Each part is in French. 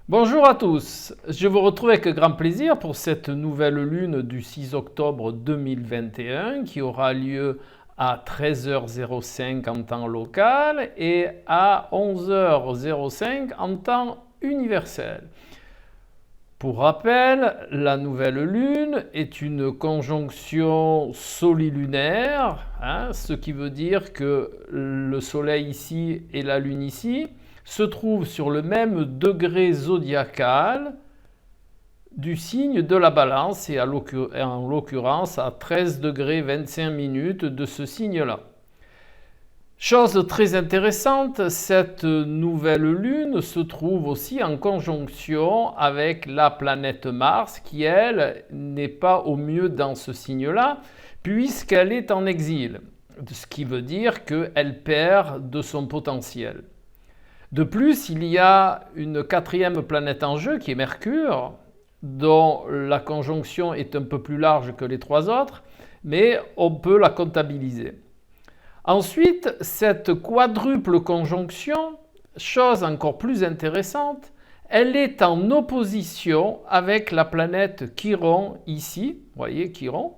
Bonjour à tous, je vous retrouve avec grand plaisir pour cette nouvelle lune du 6 octobre 2021 qui aura lieu à 13h05 en temps local et à 11h05 en temps universel. Pour rappel, la nouvelle lune est une conjonction solilunaire, ce qui veut dire que le soleil ici et la lune ici se trouvent sur le même degré zodiacal du signe de la balance et en l'occurrence à 13 degrés 25 minutes de ce signe-là. Chose très intéressante, cette nouvelle lune se trouve aussi en conjonction avec la planète Mars qui, elle, n'est pas au mieux dans ce signe-là puisqu'elle est en exil, ce qui veut dire qu'elle perd de son potentiel. De plus, il y a une quatrième planète en jeu qui est Mercure, dont la conjonction est un peu plus large que les trois autres, mais on peut la comptabiliser. Ensuite, cette quadruple conjonction, chose encore plus intéressante, elle est en opposition avec la planète Chiron ici, vous voyez Chiron,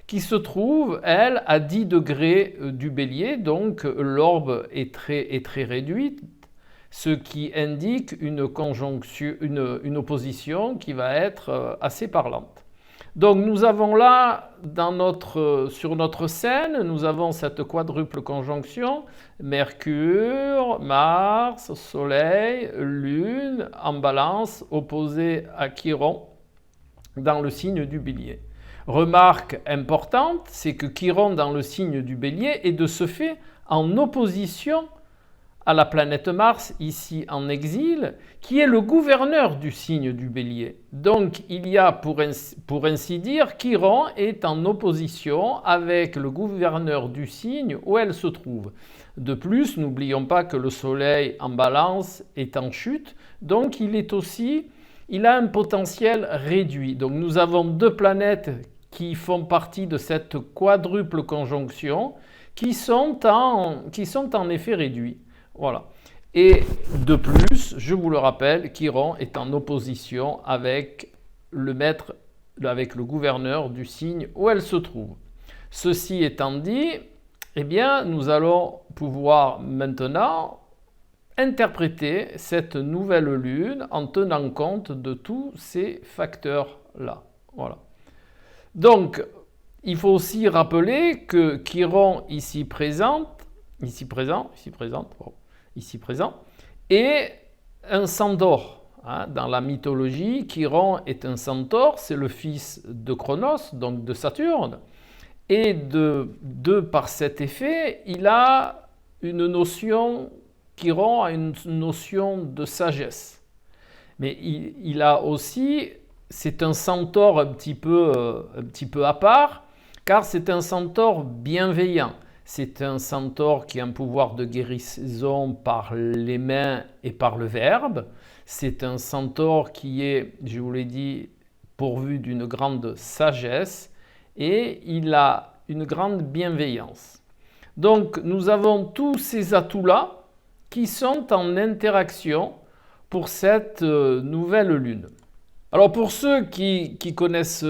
qui se trouve, elle, à 10 degrés du Bélier, donc l'orbe est très réduite, ce qui indique une opposition qui va être assez parlante. Donc nous avons là, sur notre scène, nous avons cette quadruple conjonction, Mercure, Mars, Soleil, Lune, en balance, opposée à Chiron, dans le signe du Bélier. Remarque importante, c'est que Chiron dans le signe du Bélier est de ce fait en opposition à la planète Mars, ici en exil, qui est le gouverneur du signe du Bélier. Donc il y a, pour ainsi dire, Chiron est en opposition avec le gouverneur du signe où elle se trouve. De plus, n'oublions pas que le Soleil en balance est en chute, donc il a un potentiel réduit. Donc nous avons deux planètes qui font partie de cette quadruple conjonction qui sont en effet réduits. Voilà. Et de plus, je vous le rappelle, Chiron est en opposition avec le gouverneur du signe où elle se trouve. Ceci étant dit, eh bien, nous allons pouvoir maintenant interpréter cette nouvelle lune en tenant compte de tous ces facteurs-là. Voilà. Donc, il faut aussi rappeler que Chiron ici présent, et un centaure. Dans la mythologie, Chiron est un centaure, c'est le fils de Cronos, donc de Saturne. Et par cet effet, Chiron a une notion de sagesse. Mais il a aussi, c'est un centaure un petit peu à part, car c'est un centaure bienveillant. C'est un centaure qui a un pouvoir de guérison par les mains et par le verbe. C'est un centaure qui est, je vous l'ai dit, pourvu d'une grande sagesse et il a une grande bienveillance. Donc nous avons tous ces atouts-là qui sont en interaction pour cette nouvelle lune. Alors pour ceux qui connaissent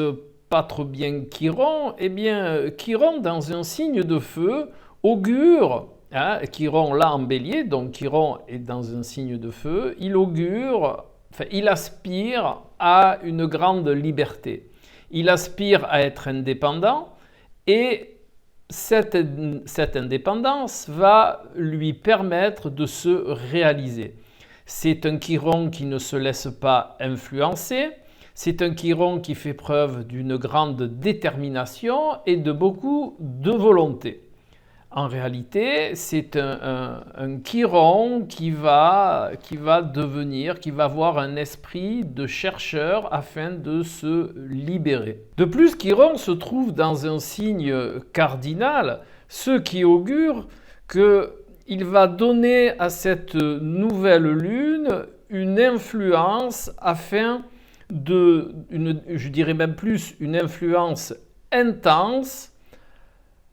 pas trop bien Chiron, eh bien Chiron dans un signe de feu augure, Chiron là en bélier, donc Chiron est dans un signe de feu, il aspire à une grande liberté. Il aspire à être indépendant et cette indépendance va lui permettre de se réaliser. C'est un Chiron qui ne se laisse pas influencer. C'est un Chiron qui fait preuve d'une grande détermination et de beaucoup de volonté. En réalité, c'est un Chiron qui va avoir un esprit de chercheur afin de se libérer. De plus, Chiron se trouve dans un signe cardinal, ce qui augure qu'il va donner à cette nouvelle lune une influence je dirais même plus une influence intense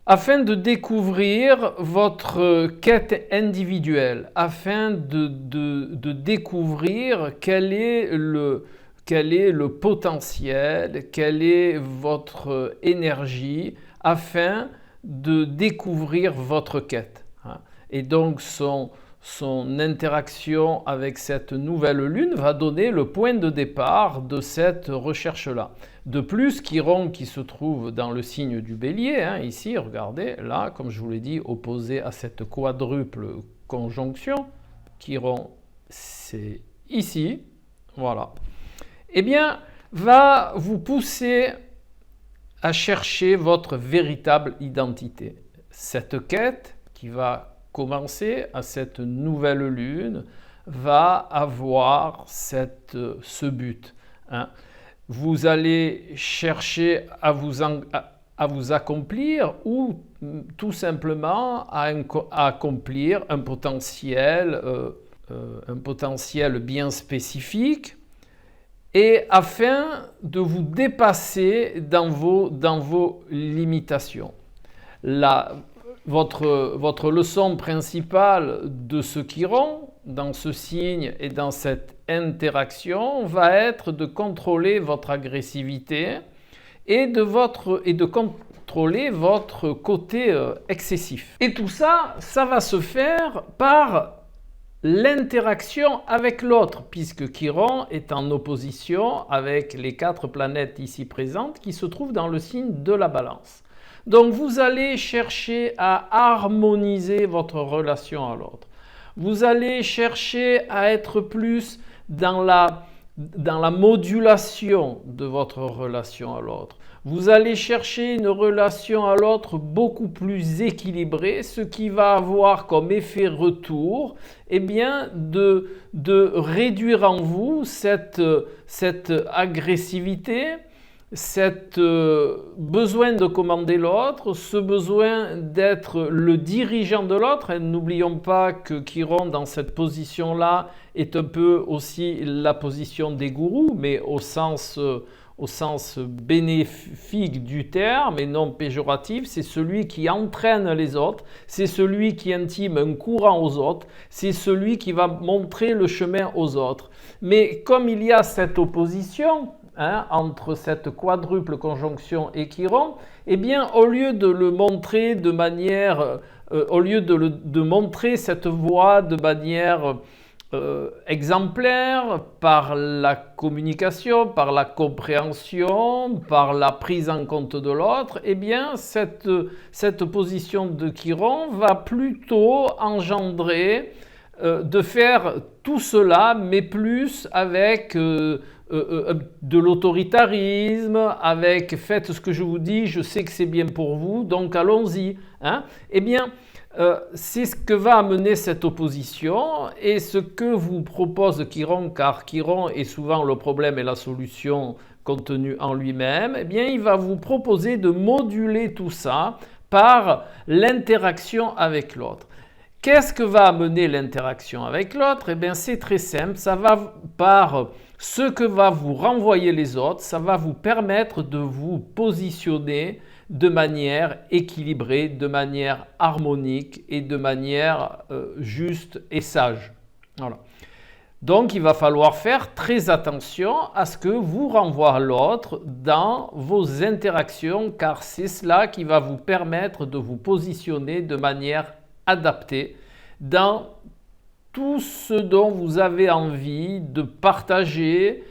afin de découvrir votre quête individuelle, afin de découvrir quel est le potentiel, quelle est votre énergie, afin de découvrir votre quête. Et donc son interaction avec cette nouvelle lune va donner le point de départ de cette recherche-là. De plus, Chiron qui se trouve dans le signe du Bélier, ici, regardez, là, comme je vous l'ai dit, opposé à cette quadruple conjonction, Chiron, c'est ici, voilà, eh bien, va vous pousser à chercher votre véritable identité. Cette quête qui va commencer à cette nouvelle lune va avoir ce but. Vous allez chercher à vous accomplir ou tout simplement à accomplir un potentiel bien spécifique, et afin de vous dépasser dans vos limitations. Votre leçon principale de ce Chiron, dans ce signe et dans cette interaction, va être de contrôler votre agressivité et de contrôler votre côté excessif. Et tout ça, ça va se faire par l'interaction avec l'autre, puisque Chiron est en opposition avec les 4 planètes ici présentes qui se trouvent dans le signe de la Balance. Donc vous allez chercher à harmoniser votre relation à l'autre. Vous allez chercher à être plus dans la modulation de votre relation à l'autre. Vous allez chercher une relation à l'autre beaucoup plus équilibrée, ce qui va avoir comme effet retour, eh bien, de réduire en vous cette agressivité, cet besoin de commander l'autre, ce besoin d'être le dirigeant de l'autre. N'oublions pas que Chiron, dans cette position-là, est un peu aussi la position des gourous, mais au sens bénéfique du terme et non péjoratif. C'est celui qui entraîne les autres, c'est celui qui intime un courant aux autres, c'est celui qui va montrer le chemin aux autres. Mais comme il y a cette opposition entre cette quadruple conjonction et Chiron, eh bien, au lieu de le montrer de manière, au lieu de montrer cette voie de manière exemplaire, par la communication, par la compréhension, par la prise en compte de l'autre, eh bien, cette position de Chiron va plutôt engendrer de faire tout cela, mais plus avec de l'autoritarisme, avec faites ce que je vous dis, je sais que c'est bien pour vous, donc allons-y. Eh bien, c'est ce que va amener cette opposition, et ce que vous propose Chiron, car Chiron est souvent le problème et la solution contenue en lui-même, eh bien, il va vous proposer de moduler tout ça par l'interaction avec l'autre. Qu'est-ce que va amener l'interaction avec l'autre? Eh bien, c'est très simple, ça va par ce que va vous renvoyer les autres, ça va vous permettre de vous positionner de manière équilibrée, de manière harmonique et de manière juste et sage. Voilà. Donc, il va falloir faire très attention à ce que vous renvoie l'autre dans vos interactions, car c'est cela qui va vous permettre de vous positionner de manière adaptée dans tout ce dont vous avez envie de partager,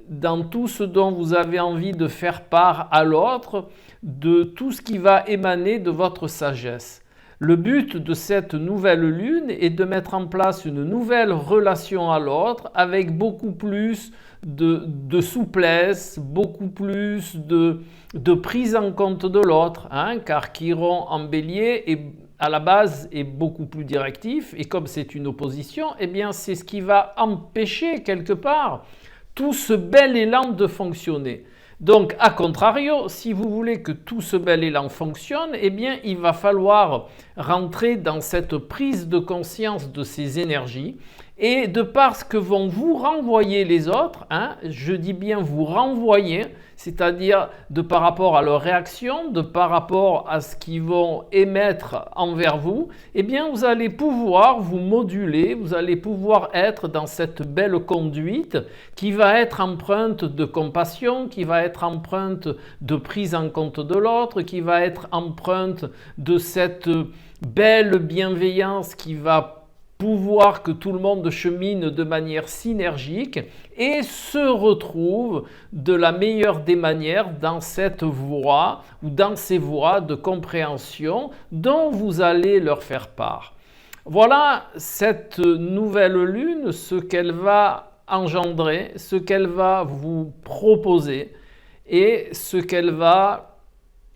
dans tout ce dont vous avez envie de faire part à l'autre, de tout ce qui va émaner de votre sagesse. Le but de cette nouvelle lune est de mettre en place une nouvelle relation à l'autre avec beaucoup plus de souplesse, beaucoup plus de prise en compte de l'autre, car Chiron en Bélier à la base est beaucoup plus directif, et comme c'est une opposition, eh bien c'est ce qui va empêcher quelque part tout ce bel élan de fonctionner. Donc, à contrario, si vous voulez que tout ce bel élan fonctionne, eh bien, il va falloir rentrer dans cette prise de conscience de ces énergies et de par ce que vont vous renvoyer les autres, je dis bien vous renvoyer, c'est-à-dire de par rapport à leur réaction, de par rapport à ce qu'ils vont émettre envers vous, eh bien vous allez pouvoir vous moduler, vous allez pouvoir être dans cette belle conduite qui va être empreinte de compassion, qui va être empreinte de prise en compte de l'autre, qui va être empreinte de cette belle bienveillance qui va pouvoir que tout le monde chemine de manière synergique et se retrouve de la meilleure des manières dans cette voie ou dans ces voies de compréhension dont vous allez leur faire part. Voilà cette nouvelle lune, ce qu'elle va engendrer, ce qu'elle va vous proposer et ce qu'elle va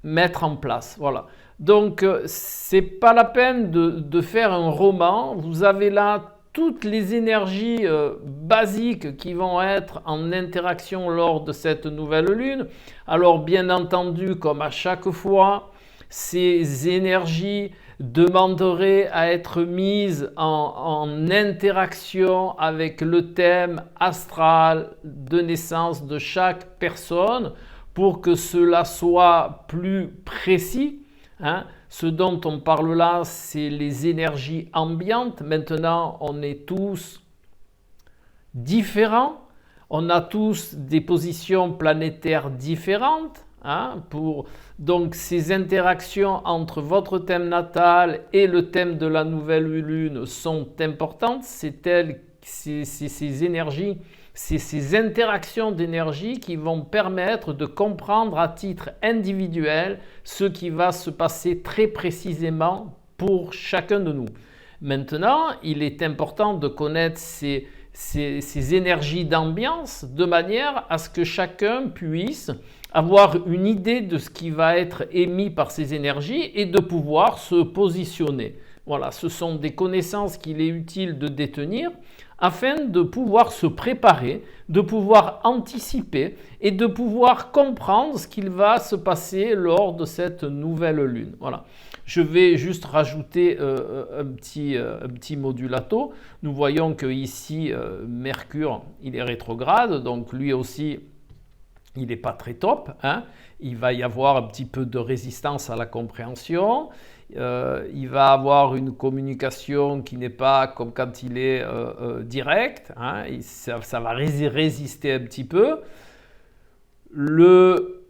mettre en place. Voilà. Donc, c'est pas la peine de faire un roman. Vous avez là toutes les énergies basiques qui vont être en interaction lors de cette nouvelle lune. Alors, bien entendu, comme à chaque fois, ces énergies demanderaient à être mises en interaction avec le thème astral de naissance de chaque personne pour que cela soit plus précis. Ce dont on parle là, c'est les énergies ambiantes. Maintenant, on est tous différents. On a tous des positions planétaires différentes. Donc, ces interactions entre votre thème natal et le thème de la nouvelle lune sont importantes. C'est ces énergies, c'est ces interactions d'énergie qui vont permettre de comprendre à titre individuel ce qui va se passer très précisément pour chacun de nous. Maintenant, il est important de connaître ces énergies d'ambiance de manière à ce que chacun puisse avoir une idée de ce qui va être émis par ces énergies et de pouvoir se positionner. Voilà, ce sont des connaissances qu'il est utile de détenir afin de pouvoir se préparer, de pouvoir anticiper et de pouvoir comprendre ce qu'il va se passer lors de cette nouvelle lune. Voilà. Je vais juste rajouter un petit modulato. Nous voyons que ici, Mercure, il est rétrograde, donc lui aussi, il n'est pas très top. Il va y avoir un petit peu de résistance à la compréhension. Il va avoir une communication qui n'est pas comme quand il est direct. Ça va résister un petit peu. Le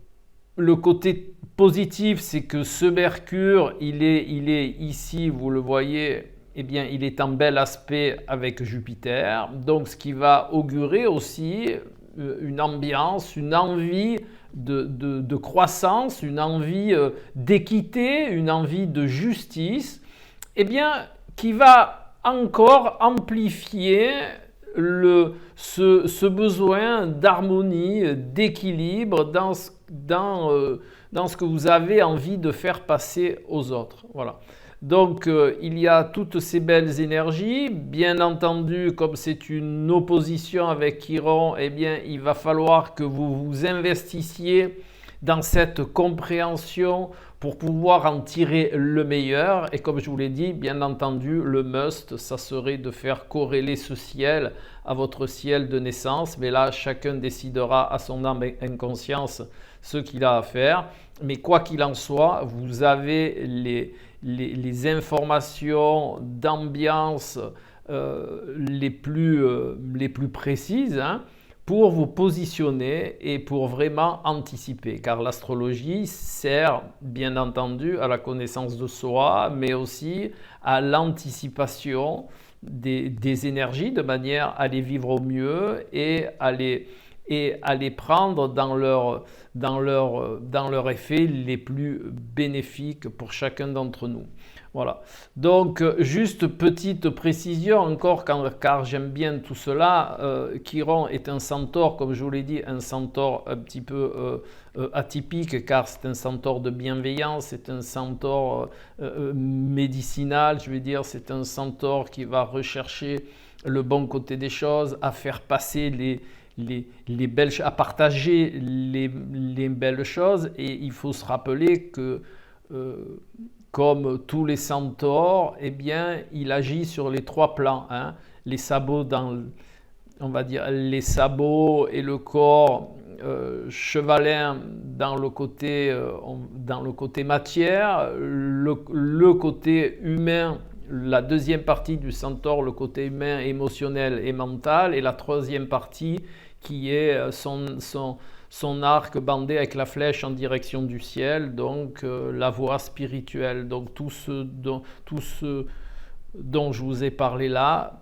côté positif, c'est que ce Mercure, il est ici, vous le voyez, eh bien, il est en bel aspect avec Jupiter. Donc, ce qui va augurer aussi une ambiance, une envie de croissance, une envie d'équité, une envie de justice, eh bien, qui va encore amplifier ce besoin d'harmonie, d'équilibre dans ce que vous avez envie de faire passer aux autres. Voilà. Donc, il y a toutes ces belles énergies. Bien entendu, comme c'est une opposition avec Chiron, eh bien, il va falloir que vous vous investissiez dans cette compréhension pour pouvoir en tirer le meilleur. Et comme je vous l'ai dit, bien entendu, le must, ça serait de faire corréler ce ciel à votre ciel de naissance. Mais là, chacun décidera à son âme et conscience ce qu'il a à faire. Mais quoi qu'il en soit, vous avez les informations d'ambiance les plus précises pour vous positionner et pour vraiment anticiper. Car l'astrologie sert bien entendu à la connaissance de soi, mais aussi à l'anticipation des énergies de manière à les vivre au mieux et à les prendre dans leur effet les plus bénéfiques pour chacun d'entre nous. Voilà. Donc, juste petite précision encore, car j'aime bien tout cela. Chiron est un centaure, comme je vous l'ai dit, un centaure un petit peu atypique, car c'est un centaure de bienveillance, c'est un centaure médicinal, je veux dire, c'est un centaure qui va rechercher le bon côté des choses, à faire passer les belles, à partager les belles choses. Et il faut se rappeler que comme tous les centaures, eh bien, il agit sur les 3 plans, hein. Les sabots on va dire, les sabots et le corps chevalin dans le côté matière, le côté humain, la deuxième partie du centaure, le côté humain, émotionnel et mental, et la troisième partie qui est son arc bandé avec la flèche en direction du ciel, donc la voie spirituelle. Donc tout ce dont je vous ai parlé là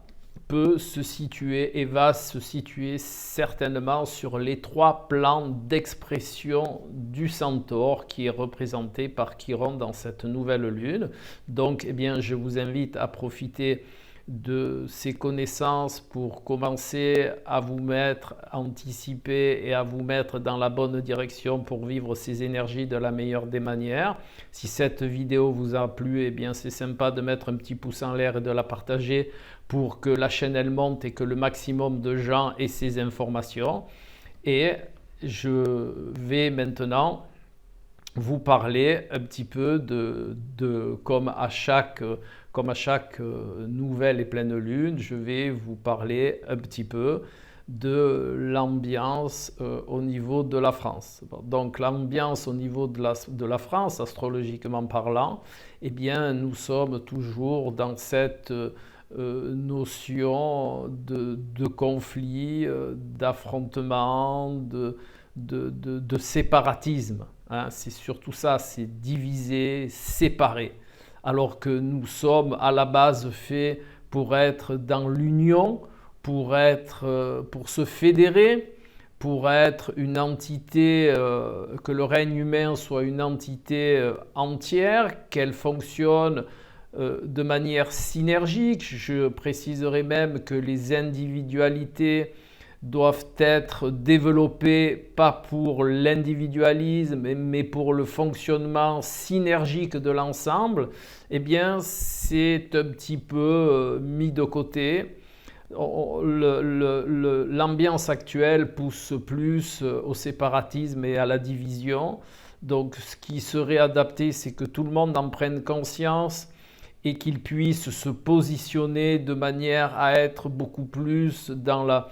peut se situer et va se situer certainement sur les 3 plans d'expression du centaure qui est représenté par Chiron dans cette nouvelle lune. Donc, eh bien, je vous invite à profiter de ces connaissances pour commencer à vous mettre, à anticiper et à vous mettre dans la bonne direction pour vivre ces énergies de la meilleure des manières. Si cette vidéo vous a plu, eh bien c'est sympa de mettre un petit pouce en l'air et de la partager pour que la chaîne elle monte et que le maximum de gens aient ces informations. Et je vais maintenant vous parler un petit peu comme à chaque nouvelle et pleine lune, je vais vous parler un petit peu de l'ambiance au niveau de la France. Donc l'ambiance au niveau de la France, astrologiquement parlant, eh bien nous sommes toujours dans cette notion de conflit, d'affrontement, de séparatisme. Hein. C'est surtout ça, c'est diviser, séparer. Alors que nous sommes à la base faits pour être dans l'union, pour se fédérer, pour être une entité, que le règne humain soit une entité entière, qu'elle fonctionne de manière synergique. Je préciserai même que les individualités doivent être développées pas pour l'individualisme mais pour le fonctionnement synergique de l'ensemble, eh bien c'est un petit peu mis de côté. L'ambiance actuelle pousse plus au séparatisme et à la division. Donc ce qui serait adapté, c'est que tout le monde en prenne conscience et qu'il puisse se positionner de manière à être beaucoup plus dans la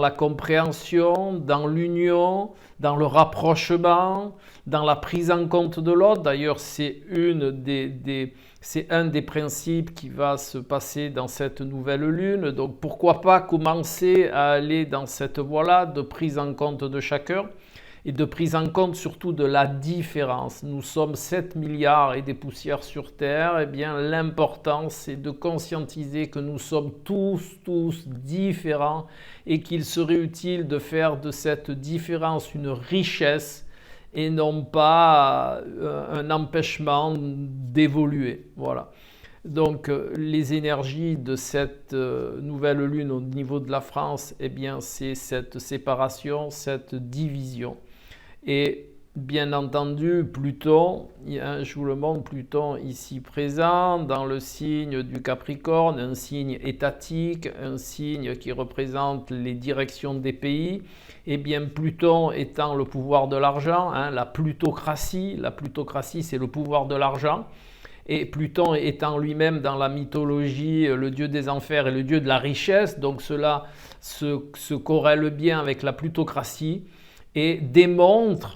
compréhension, dans l'union, dans le rapprochement, dans la prise en compte de l'autre. D'ailleurs, c'est un des principes qui va se passer dans cette nouvelle lune. Donc pourquoi pas commencer à aller dans cette voie-là de prise en compte de chacun et de prise en compte surtout de la différence. Nous sommes 7 milliards et des poussières sur Terre. Eh bien, l'important, c'est de conscientiser que nous sommes tous différents et qu'il serait utile de faire de cette différence une richesse et non pas un empêchement d'évoluer. Voilà. Donc, les énergies de cette nouvelle lune au niveau de la France, eh bien, c'est cette séparation, cette division. Et bien entendu, Pluton, je vous le montre, Pluton ici présent dans le signe du Capricorne, un signe étatique, un signe qui représente les directions des pays. Et bien Pluton étant le pouvoir de l'argent, hein, la plutocratie c'est le pouvoir de l'argent. Et Pluton étant lui-même dans la mythologie le dieu des enfers et le dieu de la richesse, donc cela se corrèle bien avec la plutocratie. Et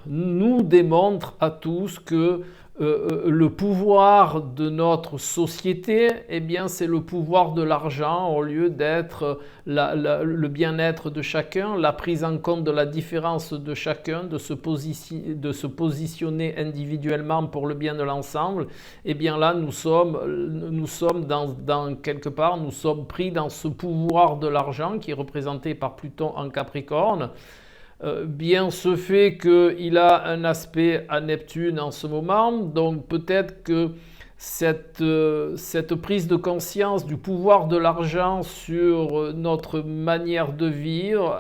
nous démontre à tous que le pouvoir de notre société, eh bien, c'est le pouvoir de l'argent au lieu d'être le bien-être de chacun, la prise en compte de la différence de chacun, de se positionner individuellement pour le bien de l'ensemble. Eh bien là, nous sommes quelque part, nous sommes pris dans ce pouvoir de l'argent qui est représenté par Pluton en Capricorne. Bien se fait qu'il a un aspect à Neptune en ce moment, donc peut-être que cette prise de conscience du pouvoir de l'argent sur notre manière de vivre,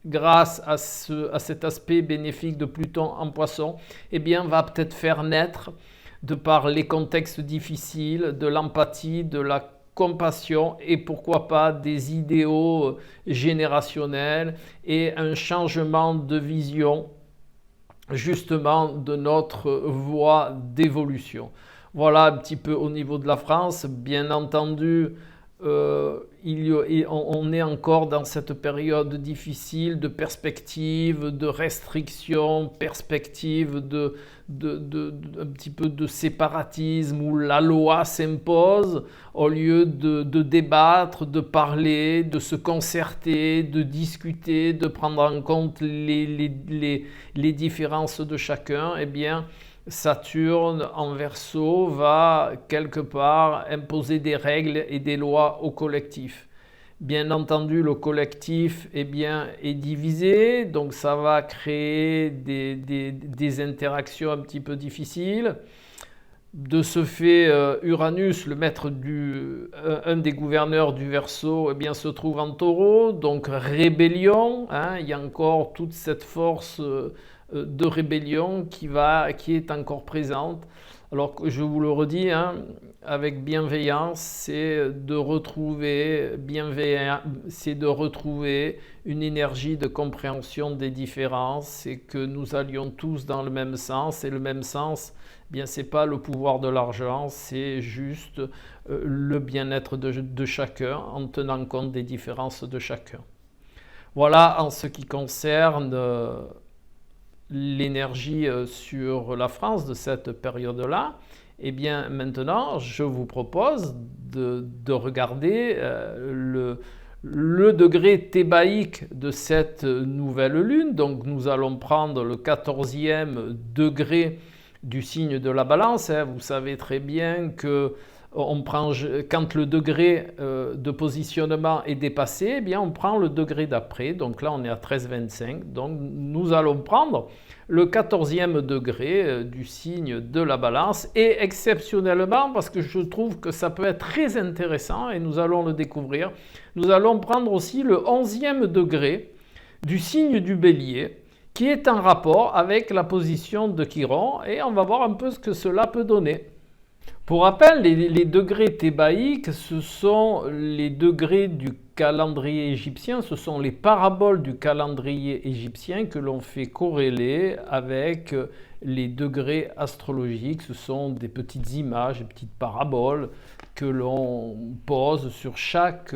grâce à cet aspect bénéfique de Pluton en Poisson, eh bien, va peut-être faire naître, de par les contextes difficiles, de l'empathie, de la compassion et pourquoi pas des idéaux générationnels et un changement de vision justement de notre voie d'évolution. Voilà un petit peu au niveau de la France. Bien entendu, on est encore dans cette période difficile de perspective, de restriction, perspective un petit peu de séparatisme où la loi s'impose au lieu de débattre, de parler, de se concerter, de discuter, de prendre en compte les différences de chacun. Eh bien, Saturne en Verseau va quelque part imposer des règles et des lois au collectif. Bien entendu, le collectif est divisé, donc ça va créer des interactions un petit peu difficiles. De ce fait, Uranus, un des gouverneurs du Verseau, se trouve en Taureau, donc rébellion. Il y a encore toute cette force de rébellion qui est encore présente. Alors que je vous le redis, avec bienveillance, c'est de retrouver une énergie de compréhension des différences, c'est que nous allions tous dans le même sens, et le même sens, c'est pas le pouvoir de l'argent, c'est juste le bien-être de chacun en tenant compte des différences de chacun. Voilà en ce qui concerne l'énergie sur la France de cette période-là. Maintenant, je vous propose de regarder le degré thébaïque de cette nouvelle lune. Donc nous allons prendre le 14e degré du signe de la Balance. Vous savez très bien que quand le degré de positionnement est dépassé, on prend le degré d'après. Donc là, on est à 13,25. Donc nous allons prendre le 14e degré du signe de la Balance. Et exceptionnellement, parce que je trouve que ça peut être très intéressant, et nous allons le découvrir, nous allons prendre aussi le 11e degré du signe du Bélier, qui est en rapport avec la position de Chiron. Et on va voir un peu ce que cela peut donner. Pour rappel, les degrés thébaïques, ce sont les degrés du calendrier égyptien, ce sont les paraboles du calendrier égyptien que l'on fait corréler avec les degrés astrologiques. Ce sont des petites images, des petites paraboles que l'on pose sur chaque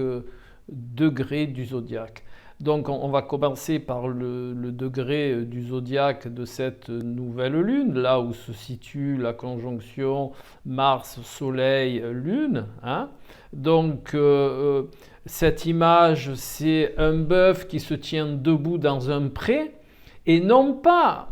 degré du zodiaque. Donc on va commencer par le degré du zodiaque de cette nouvelle lune, là où se situe la conjonction Mars-Soleil-Lune. Donc cette image, c'est un bœuf qui se tient debout dans un pré, et non pas,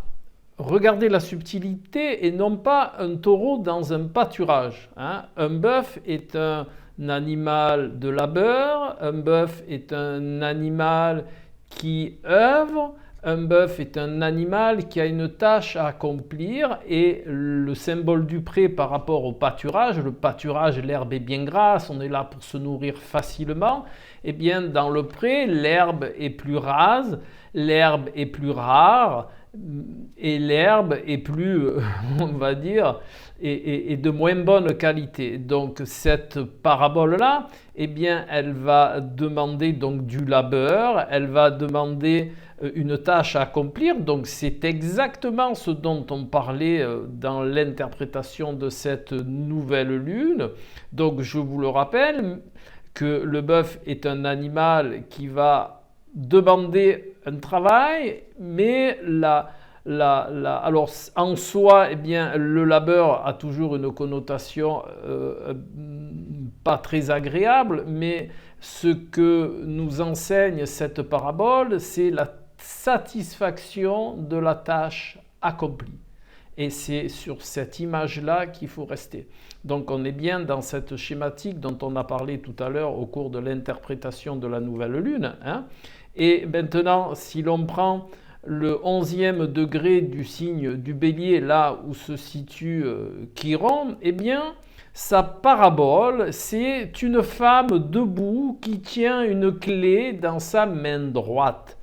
regardez la subtilité, et non pas un taureau dans un pâturage. Un bœuf est un animal de labeur, un bœuf est un animal qui œuvre, un bœuf est un animal qui a une tâche à accomplir, et le symbole du pré par rapport au pâturage, le pâturage, l'herbe est bien grasse, on est là pour se nourrir facilement, dans le pré, l'herbe est plus rase, l'herbe est plus rare, et l'herbe est plus, on va dire, et de moins bonne qualité. Donc cette parabole-là, elle va demander donc du labeur, elle va demander une tâche à accomplir. Donc c'est exactement ce dont on parlait dans l'interprétation de cette nouvelle lune. Donc je vous le rappelle que le bœuf est un animal qui va demander un travail, mais alors en soi, le labeur a toujours une connotation pas très agréable, mais ce que nous enseigne cette parabole, c'est la satisfaction de la tâche accomplie. Et c'est sur cette image-là qu'il faut rester. Donc on est bien dans cette schématique dont on a parlé tout à l'heure au cours de l'interprétation de la nouvelle lune. Et maintenant, si l'on prend le 11e degré du signe du Bélier, là où se situe Chiron, sa parabole, c'est une femme debout qui tient une clé dans sa main droite.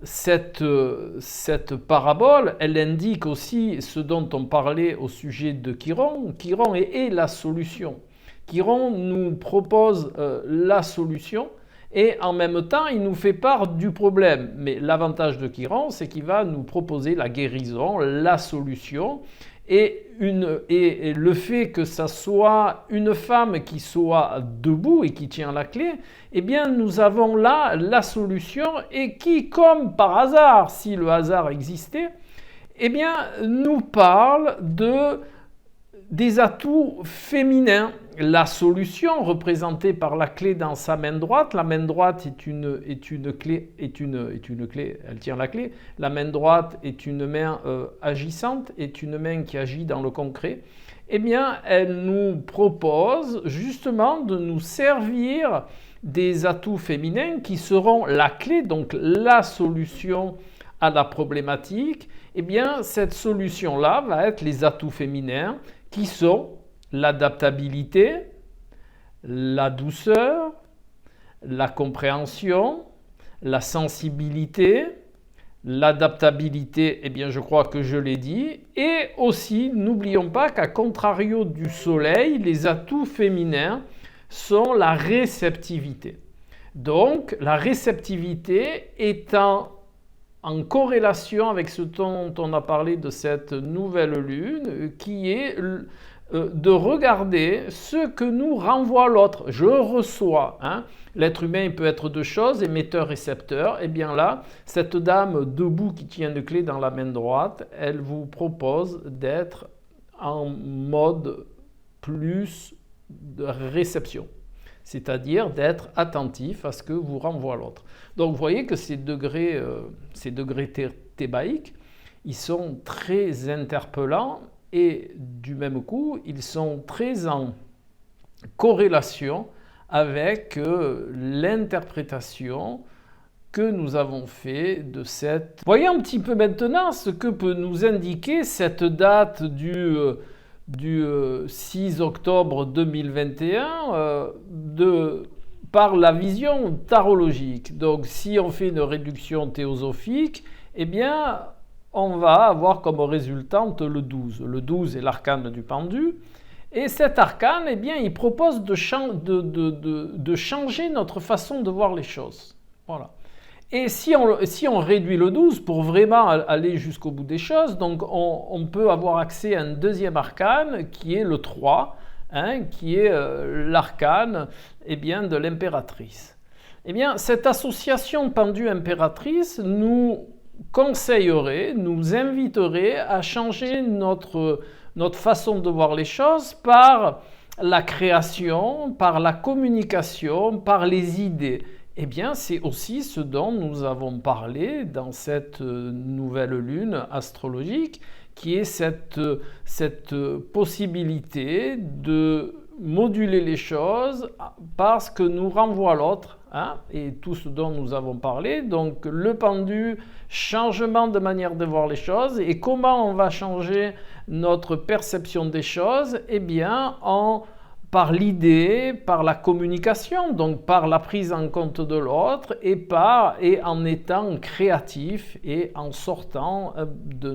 Cette parabole, elle indique aussi ce dont on parlait au sujet de Chiron. Chiron est la solution. Chiron nous propose la solution, et en même temps, il nous fait part du problème. Mais l'avantage de Chiron, c'est qu'il va nous proposer la guérison, la solution. Et le fait que ça soit une femme qui soit debout et qui tient la clé, eh bien nous avons là la solution et qui, comme par hasard, si le hasard existait, eh bien nous parle des atouts féminins. La solution représentée par la clé dans sa main droite, la main droite est une clé, elle tient la clé. La main droite est une main agissante, est une main qui agit dans le concret. Eh bien, elle nous propose justement de nous servir des atouts féminins qui seront la clé, donc la solution à la problématique. Eh bien, cette solution-là va être les atouts féminins qui sont l'adaptabilité, la douceur, la compréhension, la sensibilité, l'adaptabilité, eh bien je crois que je l'ai dit, et aussi n'oublions pas qu'à contrario du soleil, les atouts féminins sont la réceptivité. Donc la réceptivité étant en corrélation avec ce dont on a parlé de cette nouvelle lune, qui est de regarder ce que nous renvoie l'autre. Je reçois. L'être humain peut être deux choses, émetteur-récepteur. Et bien là, cette dame debout qui tient une clé dans la main droite, elle vous propose d'être en mode plus de réception. C'est-à-dire d'être attentif à ce que vous renvoie l'autre. Donc vous voyez que ces degrés thébaïques, ils sont très interpellants et du même coup, ils sont très en corrélation avec l'interprétation que nous avons fait de cette... Voyons un petit peu maintenant ce que peut nous indiquer cette date du 6 octobre 2021 par la vision tarologique. Donc si on fait une réduction théosophique, eh bien on va avoir comme résultante le 12. Le 12 est l'arcane du pendu. Et cet arcane, eh bien, il propose de changer notre façon de voir les choses. Voilà. Et si on réduit le 12 pour vraiment aller jusqu'au bout des choses, donc on peut avoir accès à un deuxième arcane qui est le 3, qui est l'arcane de l'impératrice. Eh bien, cette association pendu-impératrice nous conseillerait, nous inviterait à changer notre façon de voir les choses par la création, par la communication, par les idées. Eh bien, c'est aussi ce dont nous avons parlé dans cette nouvelle lune astrologique, qui est cette possibilité de moduler les choses par ce que nous renvoie l'autre, et tout ce dont nous avons parlé. Donc le pendu, changement de manière de voir les choses. Et comment on va changer notre perception des choses? Eh bien, par l'idée, par la communication, donc par la prise en compte de l'autre et en étant créatif et en sortant de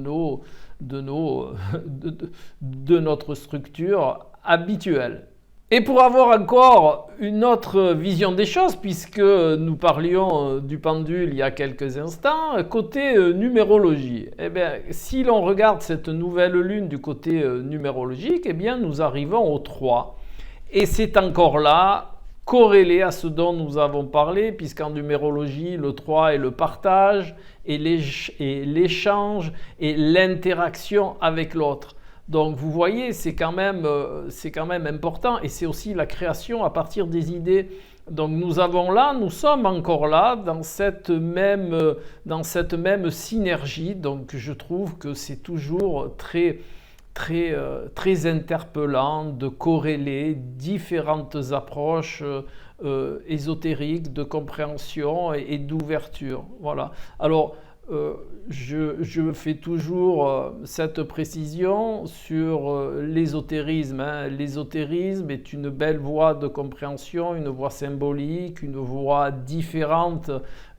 notre structure habituelle. Et pour avoir encore une autre vision des choses, puisque nous parlions du pendule il y a quelques instants, côté numérologie, eh bien, si l'on regarde cette nouvelle lune du côté numérologique, eh bien, nous arrivons au 3. Et c'est encore là corrélé à ce dont nous avons parlé, puisqu'en numérologie, le 3 est le partage et l'échange et l'interaction avec l'autre. Donc vous voyez, c'est quand même important, et c'est aussi la création à partir des idées. Donc nous sommes encore là dans cette même synergie. Donc je trouve que c'est toujours très interpellant de corréler différentes approches ésotériques de compréhension et d'ouverture. Voilà. Alors je fais toujours cette précision sur l'ésotérisme. L'ésotérisme est une belle voie de compréhension, une voie symbolique, une voie différente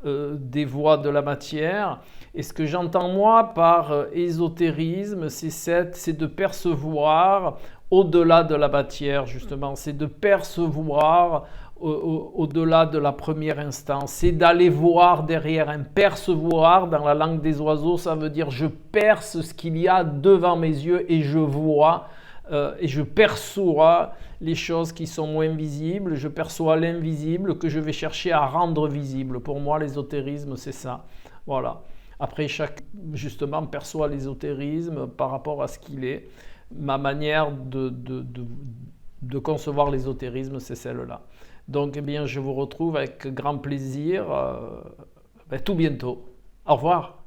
des voies de la matière. Et ce que j'entends moi par ésotérisme, c'est de percevoir au-delà de la matière, justement. C'est de percevoir au-delà de la première instance, c'est d'aller voir derrière, un percevoir dans la langue des oiseaux, ça veut dire je perce ce qu'il y a devant mes yeux et je vois et je perçois les choses qui sont moins visibles, je perçois l'invisible que je vais chercher à rendre visible. Pour moi, l'ésotérisme, c'est ça. Voilà. Après, chaque, justement, perçoit l'ésotérisme par rapport à ce qu'il est. Ma manière de concevoir l'ésotérisme, c'est celle-là. Donc, eh bien, je vous retrouve avec grand plaisir tout bientôt. Au revoir.